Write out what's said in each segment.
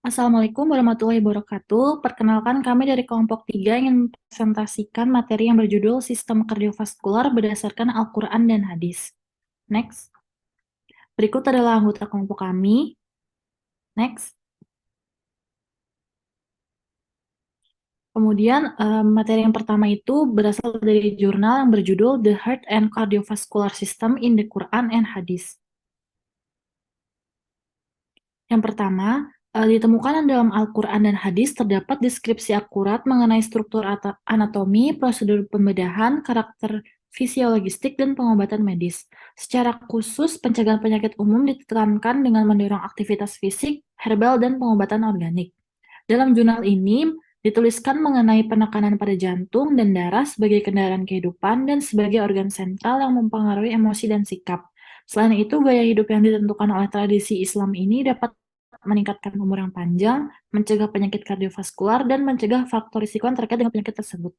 Assalamualaikum warahmatullahi wabarakatuh. Perkenalkan kami dari kelompok 3 ingin mempresentasikan materi yang berjudul Sistem Kardiovaskular berdasarkan Al-Quran dan Hadis. Next. Berikut adalah anggota kelompok kami. Next. Kemudian materi yang pertama itu berasal dari jurnal yang berjudul The Heart and Cardiovascular System in the Quran and Hadith. Yang pertama, ditemukan dalam Al-Quran dan Hadis terdapat deskripsi akurat mengenai struktur anatomi, prosedur pembedahan, karakter fisiologistik, dan pengobatan medis. Secara khusus, pencegahan penyakit umum ditekankan dengan mendorong aktivitas fisik, herbal, dan pengobatan organik. Dalam jurnal ini, dituliskan mengenai penekanan pada jantung dan darah sebagai kendaraan kehidupan dan sebagai organ sentral yang mempengaruhi emosi dan sikap. Selain itu, gaya hidup yang ditentukan oleh tradisi Islam ini dapat meningkatkan umur yang panjang, mencegah penyakit kardiovaskular, dan mencegah faktor risiko yang terkait dengan penyakit tersebut.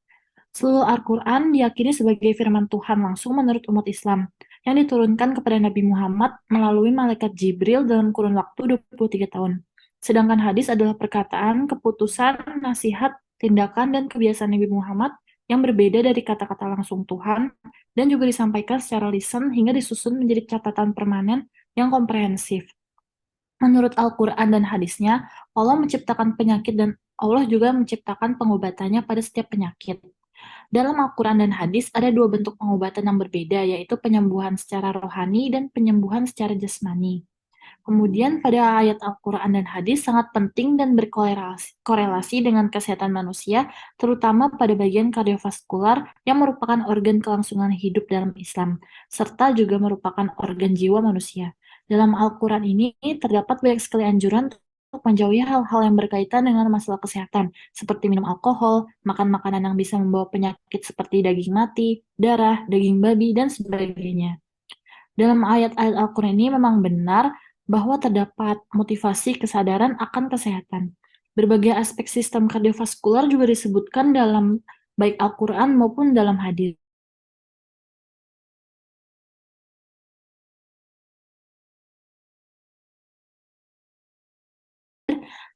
Seluruh Al-Quran diyakini sebagai firman Tuhan langsung menurut umat Islam, yang diturunkan kepada Nabi Muhammad melalui malaikat Jibril dalam kurun waktu 23 tahun. Sedangkan hadis adalah perkataan, keputusan, nasihat, tindakan, dan kebiasaan Nabi Muhammad yang berbeda dari kata-kata langsung Tuhan, dan juga disampaikan secara lisan hingga disusun menjadi catatan permanen yang komprehensif. Menurut Al-Quran dan hadisnya, Allah menciptakan penyakit dan Allah juga menciptakan pengobatannya pada setiap penyakit. Dalam Al-Quran dan hadis ada dua bentuk pengobatan yang berbeda, yaitu penyembuhan secara rohani dan penyembuhan secara jasmani. Kemudian pada ayat Al-Quran dan hadis sangat penting dan berkorelasi dengan kesehatan manusia, terutama pada bagian kardiovaskular yang merupakan organ kelangsungan hidup dalam Islam, serta juga merupakan organ jiwa manusia. Dalam Al-Quran ini terdapat banyak sekali anjuran untuk menjauhi hal-hal yang berkaitan dengan masalah kesehatan, seperti minum alkohol, makan makanan yang bisa membawa penyakit seperti daging mati, darah, daging babi, dan sebagainya. Dalam ayat-ayat Al-Quran ini memang benar bahwa terdapat motivasi kesadaran akan kesehatan. Berbagai aspek sistem kardiovaskular juga disebutkan dalam baik Al-Quran maupun dalam hadis.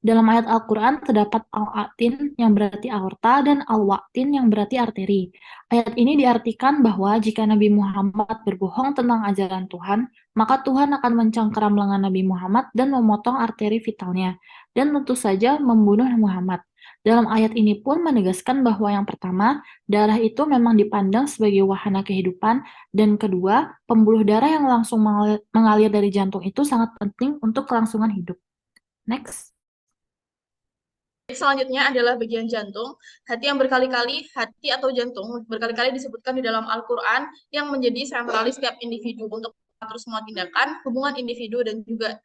Dalam ayat Al-Quran terdapat al-atin yang berarti aorta dan al-waqtin yang berarti arteri. Ayat ini diartikan bahwa jika Nabi Muhammad berbohong tentang ajaran Tuhan, maka Tuhan akan mencengkeram lengan Nabi Muhammad dan memotong arteri vitalnya, dan tentu saja membunuh Muhammad. Dalam ayat ini pun menegaskan bahwa yang pertama, darah itu memang dipandang sebagai wahana kehidupan, dan kedua, pembuluh darah yang langsung mengalir dari jantung itu sangat penting untuk kelangsungan hidup. Next. Selanjutnya adalah bagian jantung. Hati atau jantung berkali-kali disebutkan di dalam Al-Quran yang menjadi sentralis setiap individu untuk mengatur semua tindakan, hubungan individu dan juga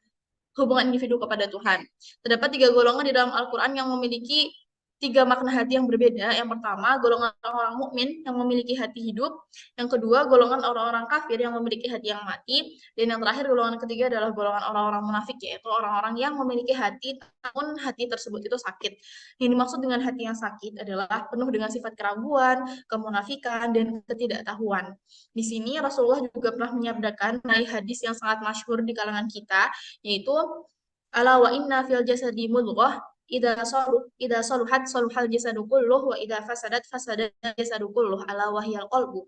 hubungan individu kepada Tuhan. Terdapat 3 golongan di dalam Al-Quran yang memiliki 3 makna hati yang berbeda. Yang pertama, golongan orang-orang mukmin yang memiliki hati hidup. Yang kedua, golongan orang-orang kafir yang memiliki hati yang mati. Dan yang terakhir, golongan ketiga adalah golongan orang-orang munafik, yaitu orang-orang yang memiliki hati namun hati tersebut itu sakit. Yang dimaksud dengan hati yang sakit adalah penuh dengan sifat keraguan, kemunafikan, dan ketidaktahuan. Di sini Rasulullah juga pernah menyabdakan dari hadis yang sangat masyhur di kalangan kita, yaitu ala wa inna fil jasadi mudghah idza saluhat saluhal jasadu kulluh wa idza fasadat fasadat jasadu kulluh ala wahyal qalbu,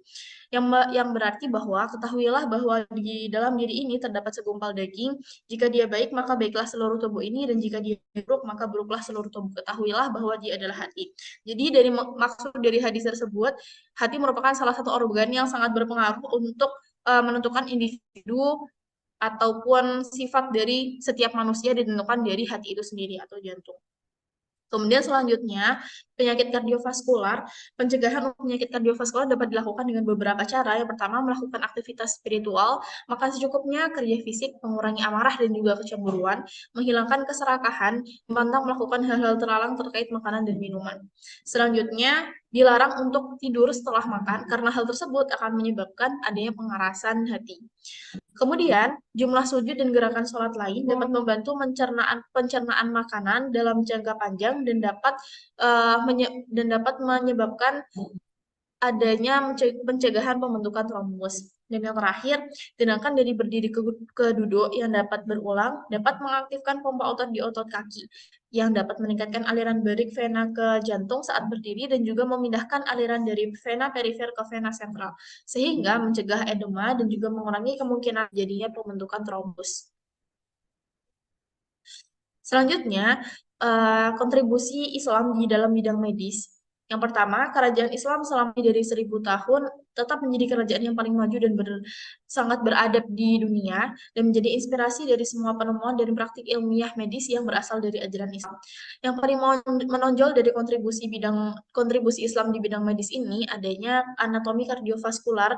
yang berarti bahwa ketahuilah bahwa di dalam diri ini terdapat segumpal daging, jika dia baik maka baiklah seluruh tubuh ini, dan jika dia buruk maka buruklah seluruh tubuh. Ketahuilah bahwa dia adalah hati. Jadi dari maksud dari hadis tersebut, hati merupakan salah satu organ yang sangat berpengaruh untuk menentukan individu ataupun sifat dari setiap manusia ditentukan dari hati itu sendiri atau jantung. Kemudian selanjutnya, penyakit kardiovaskular. Pencegahan penyakit kardiovaskular dapat dilakukan dengan beberapa cara. Yang pertama, melakukan aktivitas spiritual, makan secukupnya, kerja fisik, mengurangi amarah dan juga kecemburuan, menghilangkan keserakahan, memantang melakukan hal-hal terlarang terkait makanan dan minuman. Selanjutnya, dilarang untuk tidur setelah makan karena hal tersebut akan menyebabkan adanya pengerasan hati. Kemudian, jumlah sujud dan gerakan sholat lain dapat membantu pencernaan makanan dalam jangka panjang dan dapat menyebabkan adanya pencegahan pembentukan trombus. Dan yang terakhir, gerakan dari berdiri ke duduk yang dapat berulang dapat mengaktifkan pompa otot di otot kaki, yang dapat meningkatkan aliran berik vena ke jantung saat berdiri dan juga memindahkan aliran dari vena perifer ke vena sentral, sehingga mencegah edema dan juga mengurangi kemungkinan jadinya pembentukan trombus. Selanjutnya, kontribusi Islam di dalam bidang medis. Yang pertama, kerajaan Islam selama dari 1000 tahun tetap menjadi kerajaan yang paling maju dan sangat beradab di dunia dan menjadi inspirasi dari semua penemuan dan praktik ilmiah medis yang berasal dari ajaran Islam. Yang paling menonjol dari kontribusi Islam di bidang medis ini adanya anatomi kardiovaskular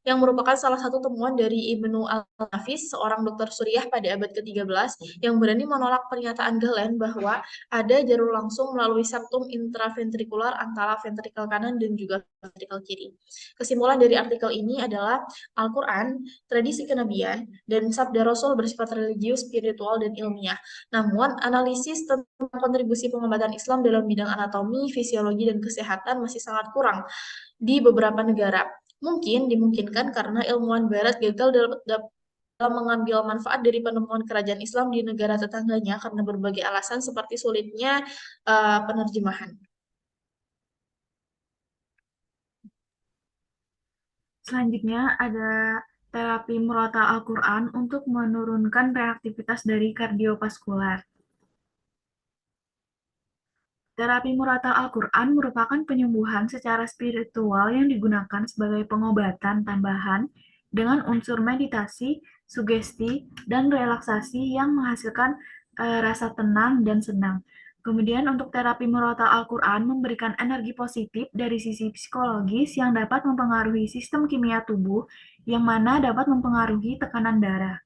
yang merupakan salah satu temuan dari Ibnu Al-Nafis, seorang dokter Suriah pada abad ke-13 yang berani menolak pernyataan Galen bahwa ada jalur langsung melalui septum intraventrikular antara ventrikel kanan dan juga ventrikel kiri. Kesimpulan dari artikel ini adalah Al-Quran, tradisi kenabian, dan sabda Rasul bersifat religius, spiritual, dan ilmiah. Namun, analisis tentang kontribusi pengobatan Islam dalam bidang anatomi, fisiologi, dan kesehatan masih sangat kurang di beberapa negara. Dimungkinkan karena ilmuwan Barat gagal dalam mengambil manfaat dari penemuan kerajaan Islam di negara tetangganya karena berbagai alasan seperti sulitnya penerjemahan. Selanjutnya ada terapi murotal Al-Quran untuk menurunkan reaktivitas dari kardiovaskular. Terapi murotal Al-Quran merupakan penyembuhan secara spiritual yang digunakan sebagai pengobatan tambahan dengan unsur meditasi, sugesti, dan relaksasi yang menghasilkan rasa tenang dan senang. Kemudian untuk terapi murotal Al-Quran memberikan energi positif dari sisi psikologis yang dapat mempengaruhi sistem kimia tubuh, yang mana dapat mempengaruhi tekanan darah.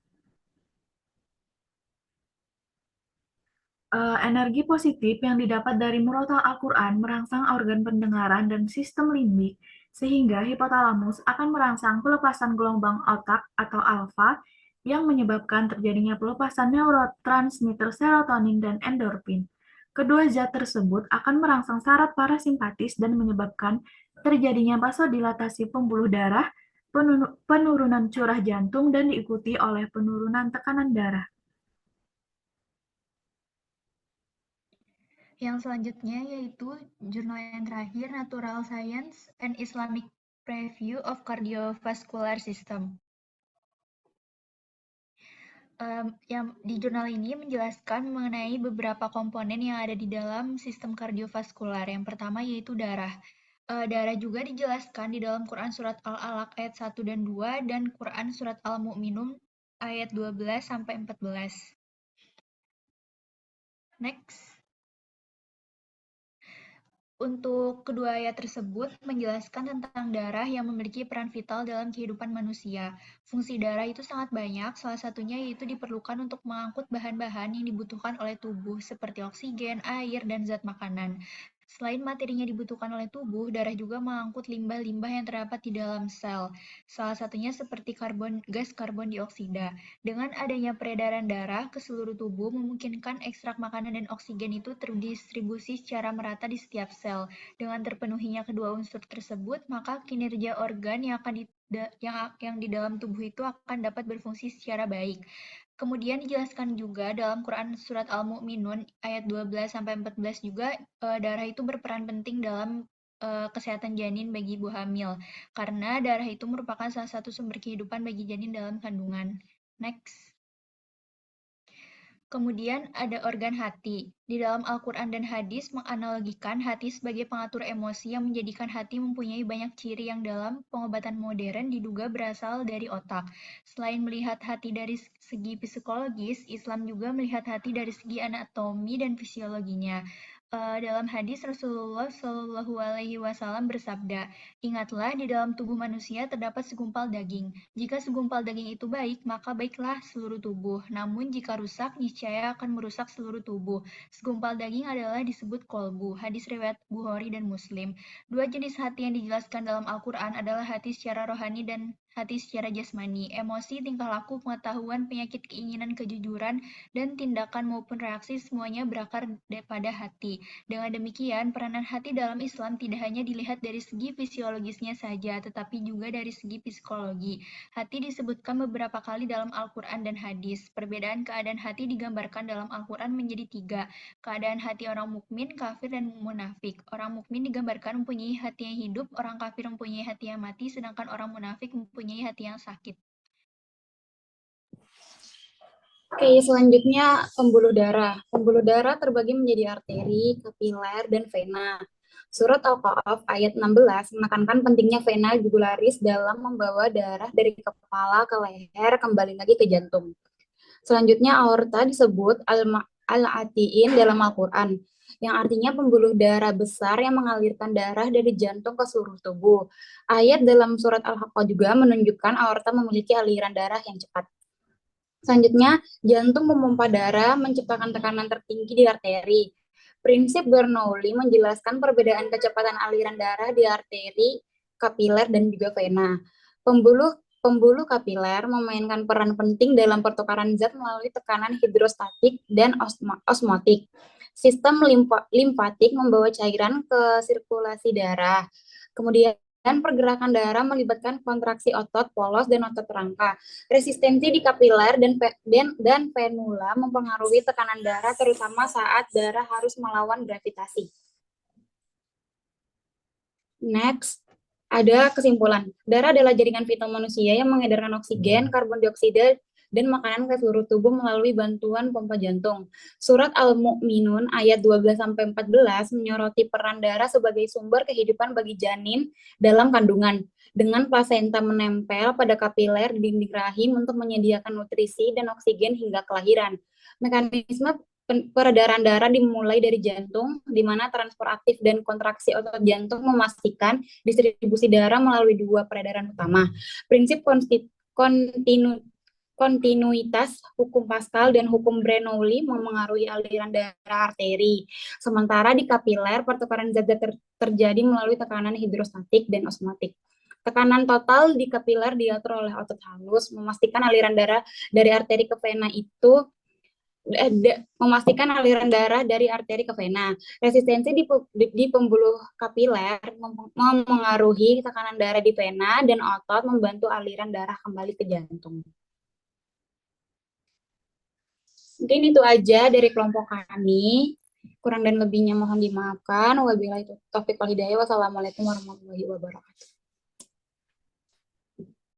Energi positif yang didapat dari murotal Al-Quran merangsang organ pendengaran dan sistem limbik, sehingga hipotalamus akan merangsang pelepasan gelombang otak atau alfa yang menyebabkan terjadinya pelepasan neurotransmitter serotonin dan endorfin. Kedua zat tersebut akan merangsang saraf parasimpatis dan menyebabkan terjadinya vasodilatasi pembuluh darah, penurunan curah jantung, dan diikuti oleh penurunan tekanan darah. Yang selanjutnya yaitu jurnal yang terakhir, Natural Science and Islamic Review of Cardiovascular System. Yang di jurnal ini menjelaskan mengenai beberapa komponen yang ada di dalam sistem kardiovaskular. Yang pertama yaitu darah. Darah juga dijelaskan di dalam Quran Surat Al-Alaq ayat 1 dan 2 dan Quran Surat Al-Mu'minun ayat 12 sampai 14. Next. Untuk kedua ayat tersebut menjelaskan tentang darah yang memiliki peran vital dalam kehidupan manusia. Fungsi darah itu sangat banyak, salah satunya yaitu diperlukan untuk mengangkut bahan-bahan yang dibutuhkan oleh tubuh seperti oksigen, air, dan zat makanan. Selain materinya dibutuhkan oleh tubuh, darah juga mengangkut limbah-limbah yang terdapat di dalam sel. Salah satunya seperti gas karbon dioksida. Dengan adanya peredaran darah ke seluruh tubuh memungkinkan ekstrak makanan dan oksigen itu terdistribusi secara merata di setiap sel. Dengan terpenuhinya kedua unsur tersebut, maka kinerja organ yang di dalam tubuh itu akan dapat berfungsi secara baik. Kemudian dijelaskan juga dalam Quran Surat Al-Mu'minun ayat 12-14 juga darah itu berperan penting dalam kesehatan janin bagi ibu hamil. Karena darah itu merupakan salah satu sumber kehidupan bagi janin dalam kandungan. Next. Kemudian ada organ hati. Di dalam Al-Quran dan hadis menganalogikan hati sebagai pengatur emosi yang menjadikan hati mempunyai banyak ciri yang dalam pengobatan modern diduga berasal dari otak. Selain melihat hati dari segi psikologis, Islam juga melihat hati dari segi anatomi dan fisiologinya. Dalam hadis Rasulullah Shallallahu Alaihi Wasallam bersabda, ingatlah di dalam tubuh manusia terdapat segumpal daging. Jika segumpal daging itu baik, maka baiklah seluruh tubuh. Namun jika rusak, niscaya akan merusak seluruh tubuh. Segumpal daging adalah disebut kolbu. Hadis riwayat Bukhari dan Muslim. Dua jenis hati yang dijelaskan dalam Al-Quran adalah hati secara rohani dan hati secara jasmani, emosi, tingkah laku, pengetahuan, penyakit, keinginan, kejujuran, dan tindakan maupun reaksi semuanya berakar pada hati. Dengan demikian, peranan hati dalam Islam tidak hanya dilihat dari segi fisiologisnya saja, tetapi juga dari segi psikologi. Hati disebutkan beberapa kali dalam Al-Quran dan hadis. Perbedaan keadaan hati digambarkan dalam Al-Quran menjadi 3. Keadaan hati orang mukmin, kafir, dan munafik. Orang mukmin digambarkan mempunyai hati yang hidup, orang kafir mempunyai hati yang mati, sedangkan orang munafik mempunyai hati yang sakit. Oke, selanjutnya pembuluh darah. Pembuluh darah terbagi menjadi arteri, kapiler, dan vena. Surat Al-Qaf ayat 16 menekankan pentingnya vena jugularis dalam membawa darah dari kepala ke leher kembali lagi ke jantung. Selanjutnya aorta disebut al-atiin dalam Al-Quran, yang artinya pembuluh darah besar yang mengalirkan darah dari jantung ke seluruh tubuh. Ayat dalam surat Al-Haqqah juga menunjukkan aorta memiliki aliran darah yang cepat. Selanjutnya, jantung memompa darah menciptakan tekanan tertinggi di arteri. Prinsip Bernoulli menjelaskan perbedaan kecepatan aliran darah di arteri, kapiler, dan juga vena. Pembuluh kapiler memainkan peran penting dalam pertukaran zat melalui tekanan hidrostatik dan osmotik. Sistem limfatik membawa cairan ke sirkulasi darah. Kemudian pergerakan darah melibatkan kontraksi otot polos dan otot rangka. Resistensi di kapiler dan venula mempengaruhi tekanan darah, terutama saat darah harus melawan gravitasi. Next, ada kesimpulan. Darah adalah jaringan vital manusia yang mengedarkan oksigen, karbon dioksida, dan makanan ke seluruh tubuh melalui bantuan pompa jantung. Surat Al-Mu'minun ayat 12-14 menyoroti peran darah sebagai sumber kehidupan bagi janin dalam kandungan, dengan plasenta menempel pada kapiler di dinding rahim untuk menyediakan nutrisi dan oksigen hingga kelahiran. Mekanisme peredaran darah dimulai dari jantung, di mana transport aktif dan kontraksi otot jantung memastikan distribusi darah melalui dua peredaran utama. Prinsip kontinuitas hukum Pascal dan hukum Bernoulli memengaruhi aliran darah arteri. Sementara di kapiler, pertukaran zat terjadi melalui tekanan hidrostatik dan osmotik. Tekanan total di kapiler diatur oleh otot halus, memastikan aliran darah dari arteri ke vena itu memastikan aliran darah dari arteri ke vena. Resistensi di pembuluh kapiler memengaruhi tekanan darah di vena, dan otot membantu aliran darah kembali ke jantung. Mungkin itu aja dari kelompok kami. Kurang dan lebihnya mohon dimaafkan. Wabillahi taufiq wal hidayah. Wassalamualaikum warahmatullahi wabarakatuh.